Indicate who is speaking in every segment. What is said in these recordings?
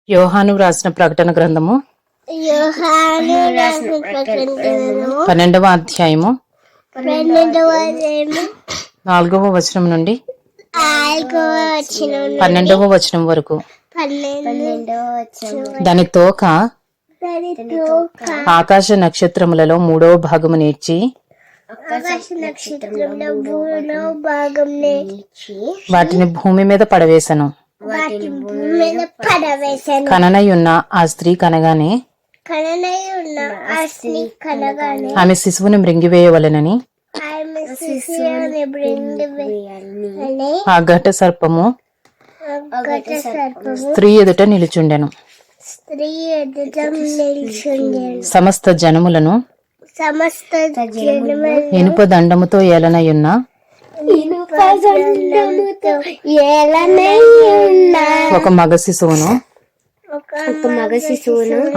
Speaker 1: యోహాను రాసిన ప్రకటన గ్రంథము 12వ అధ్యాయము 4వ వచనం నుండి 12వ వచనం వరకు. దాని తోక ఆకాశ నక్షత్రములలో 3వ భాగము నేర్చి వాటిని భూమి మీద పడవేశను. కననయున్న ఆ స్త్రీ కనగానే ఆమె శిశువుని మృంగివేయవలెనని ఆ ఘట సర్పము స్త్రీ ఎదుట నిలుచుండెను. సమస్త జనములను ఇనుప దండముతో ఏలనయున్న ఒక మగ శిశువును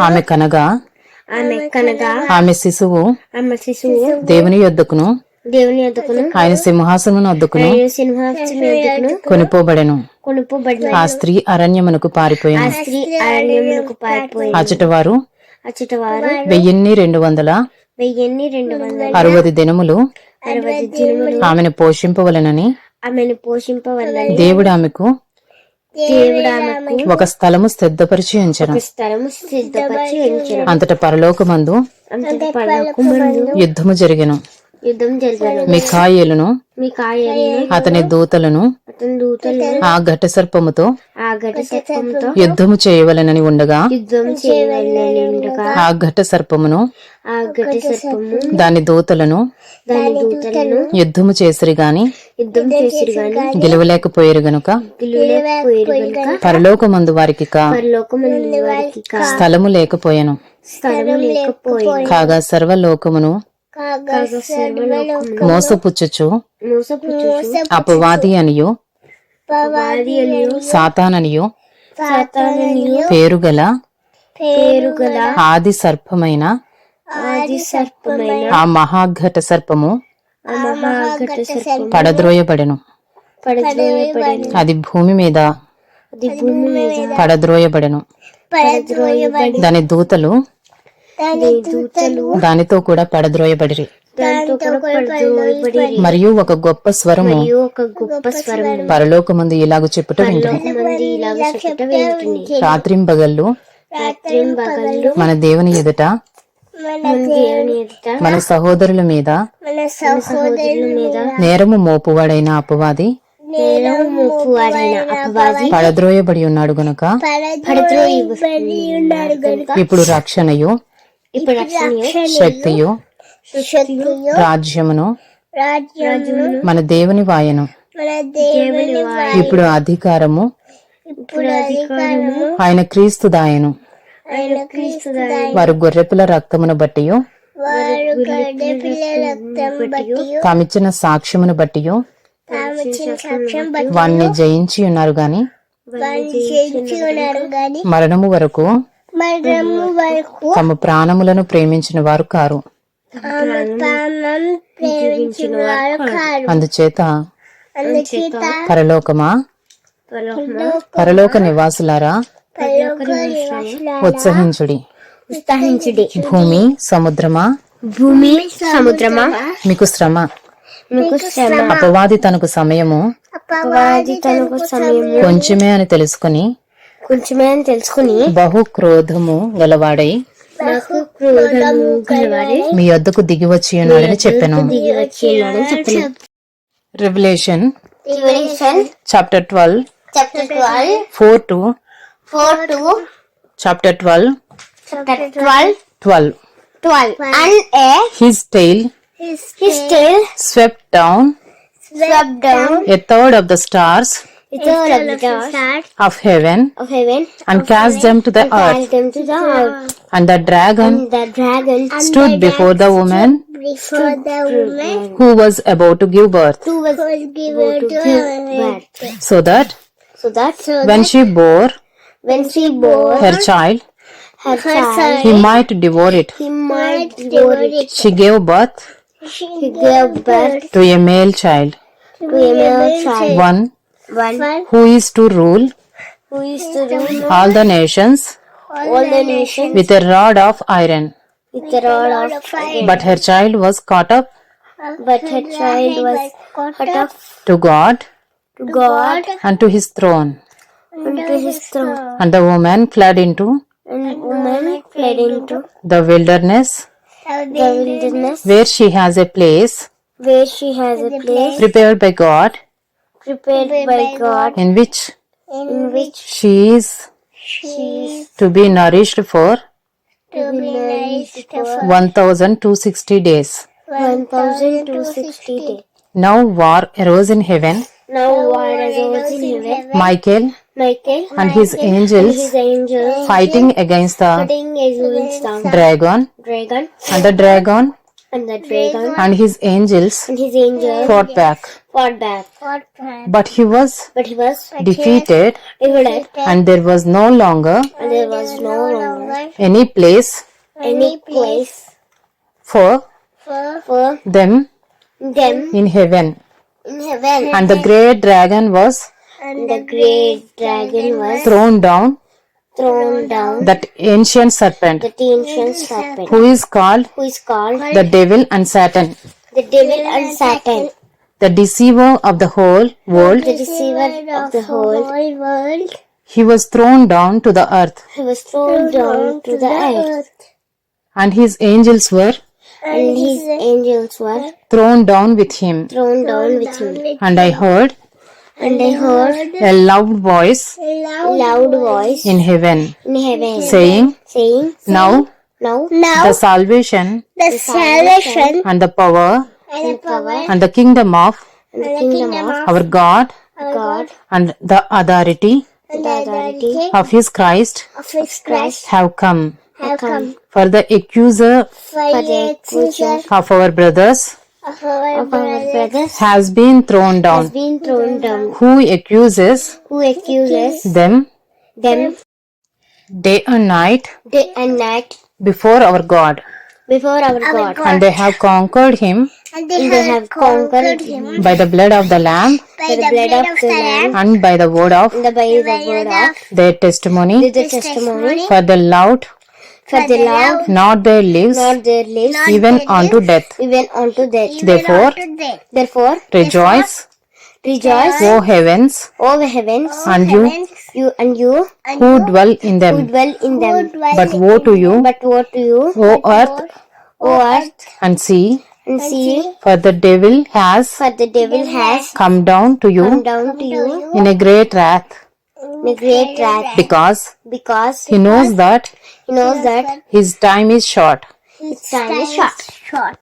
Speaker 1: ఆమె కనగా ఆమె శిశువు దేవుని యొద్దకును ఆయన సింహాసనం వద్దకును కొనిపోబడెను. ఆ స్త్రీ అరణ్యమునకు పారిపోయాను. అచట వారు 1260 దినములు ఆమెను పోషింపవలెనని దేవుడు ఆమెకు ఒక స్థలము సిద్ధపరిచి ఉంచెను. అంతట పరలోకమందు యుద్ధము జరిగెను. మిఖాయేలును అతని దూతలను ఆ ఘట సర్పముతో యుద్ధము చేయవలెనని ఉండగా ఆ ఘట సర్పమును దాని దూతలను యుద్ధము చేసిరి గాని గెలవలేకపోయారు గనుక పరలోకమందు వారికి స్థలము లేకపోయాను. కాగా సర్వలోకమును మోసపుచ్చుచు అపవాది అనియు సాతాననియు పేరుగల ఆది సర్పమైన ఆ మహాఘట సర్పము పడద్రోయబడెను. అది భూమి మీద పడద్రోయబడెను. దాని దూతలు దానితో కూడా పడద్రోయబడిరి. మరియు ఒక గొప్ప స్వరము పరలోకమందు ఇలాగ చెప్పుట వింటుని, రాత్రింబగళ్ళు మన దేవుని ఎదుట మన సహోదరుల మీద నేరము మోపువాడైన అపవాది పడద్రోయబడి ఉన్నాడు గనుక ఇప్పుడు రక్షణయు శక్తియు రాజ్యమును మన దేవుని వాయను. ఇప్పుడు అధికారము ఆయన క్రీస్తు దాయను. వారు గొర్రెపిల్ల రక్తమును బట్టి తామిచ్చిన సాక్ష్యమును బట్టి వాణ్ణి జయించి ఉన్నారు గాని మరణము వరకు తమ ప్రాణములను ప్రేమించిన వారు కారు. అందుచేత పరలోకమా, పరలోక నివాసులారా ఉత్సహించుడి. భూమి సముద్రమా మీకు శ్రమ. అపవాది తనకు సమయము కొంచెమే అని తెలుసుకుని బహు క్రోధము గలవాడై మీ యొద్దకు దిగి వచ్చి ఉన్నాడని చెప్పాను. Revelation chapter 12 4 to chapter 12. And his tail swept down a third of the stars of heaven and cast them to the earth. And the dragon stood before the woman who was about to give birth, so that when she bore her child, he might devour it. She gave birth to a male child, one who is to rule
Speaker 2: who used to rule
Speaker 1: all the nations
Speaker 2: all the nations
Speaker 1: with a rod of iron.
Speaker 2: with a rod of iron.
Speaker 1: But her child was caught up
Speaker 2: But her child was cut off
Speaker 1: to God
Speaker 2: to God
Speaker 1: and to his throne.
Speaker 2: unto his throne.
Speaker 1: And the woman fled into
Speaker 2: And woman fled into
Speaker 1: the wilderness,
Speaker 2: the wilderness,
Speaker 1: where she has a place
Speaker 2: where she has a place
Speaker 1: prepared by God,
Speaker 2: prepared by God,
Speaker 1: in which
Speaker 2: in which
Speaker 1: she is
Speaker 2: she is
Speaker 1: to be nourished for
Speaker 2: to be nourished for
Speaker 1: 1260 days.
Speaker 2: 1260 days.
Speaker 1: Now war arose in heaven.
Speaker 2: Now war arose in heaven.
Speaker 1: Michael
Speaker 2: Michael
Speaker 1: and his
Speaker 2: and
Speaker 1: angels
Speaker 2: his angels
Speaker 1: fighting against the
Speaker 2: fighting against the
Speaker 1: dragon,
Speaker 2: dragon,
Speaker 1: and the dragon
Speaker 2: and the dragon
Speaker 1: and his angels
Speaker 2: and his angels
Speaker 1: fought back.
Speaker 2: fought back.
Speaker 1: But he was
Speaker 2: But he was
Speaker 1: defeated,
Speaker 2: defeated,
Speaker 1: and there was no longer
Speaker 2: and there was no longer
Speaker 1: any place
Speaker 2: any place
Speaker 1: for
Speaker 2: for
Speaker 1: them
Speaker 2: them
Speaker 1: in heaven.
Speaker 2: in heaven.
Speaker 1: And the great dragon was
Speaker 2: And the great dragon was
Speaker 1: thrown down,
Speaker 2: thrown down,
Speaker 1: that ancient serpent,
Speaker 2: the ancient serpent,
Speaker 1: who is called
Speaker 2: who is called
Speaker 1: the devil and Satan,
Speaker 2: the devil and Satan,
Speaker 1: the deceiver of the whole world.
Speaker 2: the deceiver of the whole world.
Speaker 1: He was thrown down to the earth,
Speaker 2: He was thrown down to the earth,
Speaker 1: and his angels were
Speaker 2: and his angels were
Speaker 1: thrown down with him.
Speaker 2: thrown down with him.
Speaker 1: And I heard
Speaker 2: And I heard
Speaker 1: a loud voice
Speaker 2: loud voice
Speaker 1: in heaven,
Speaker 2: saying,
Speaker 1: saying, Now
Speaker 2: Now
Speaker 1: the salvation
Speaker 2: the salvation
Speaker 1: and the power
Speaker 2: and the power
Speaker 1: and the kingdom of
Speaker 2: and the kingdom of
Speaker 1: our God
Speaker 2: God
Speaker 1: and the authority
Speaker 2: and the authority
Speaker 1: of his Christ
Speaker 2: of his Christ
Speaker 1: have come.
Speaker 2: have come.
Speaker 1: For the accuser
Speaker 2: For the accuser
Speaker 1: of our brothers
Speaker 2: of our brothers
Speaker 1: has been thrown
Speaker 2: has
Speaker 1: down,
Speaker 2: been thrown down,
Speaker 1: who accuses
Speaker 2: who accuses
Speaker 1: them
Speaker 2: them
Speaker 1: day and night
Speaker 2: day and night
Speaker 1: before our God.
Speaker 2: before our God.
Speaker 1: And they have conquered him
Speaker 2: And they have conquered him
Speaker 1: by the blood of the Lamb
Speaker 2: by the blood of the Lamb
Speaker 1: and by the word of
Speaker 2: and by the word of
Speaker 1: their testimony.
Speaker 2: the testimony.
Speaker 1: For the loud
Speaker 2: For the love
Speaker 1: not their lives
Speaker 2: not their lives
Speaker 1: even unto death.
Speaker 2: even unto death.
Speaker 1: Therefore
Speaker 2: Therefore
Speaker 1: rejoice,
Speaker 2: rejoice,
Speaker 1: O heavens,
Speaker 2: O heavens,
Speaker 1: and you
Speaker 2: you
Speaker 1: who dwell in
Speaker 2: who
Speaker 1: them.
Speaker 2: dwell in them.
Speaker 1: But woe to you,
Speaker 2: But woe to you,
Speaker 1: O earth
Speaker 2: O earth
Speaker 1: and sea,
Speaker 2: and sea,
Speaker 1: for the devil has
Speaker 2: for the devil has
Speaker 1: come down to
Speaker 2: come
Speaker 1: you
Speaker 2: down to you
Speaker 1: in a great wrath,
Speaker 2: in a great wrath,
Speaker 1: because
Speaker 2: because
Speaker 1: he knows that
Speaker 2: he knows that
Speaker 1: his time is short.
Speaker 2: his time is short.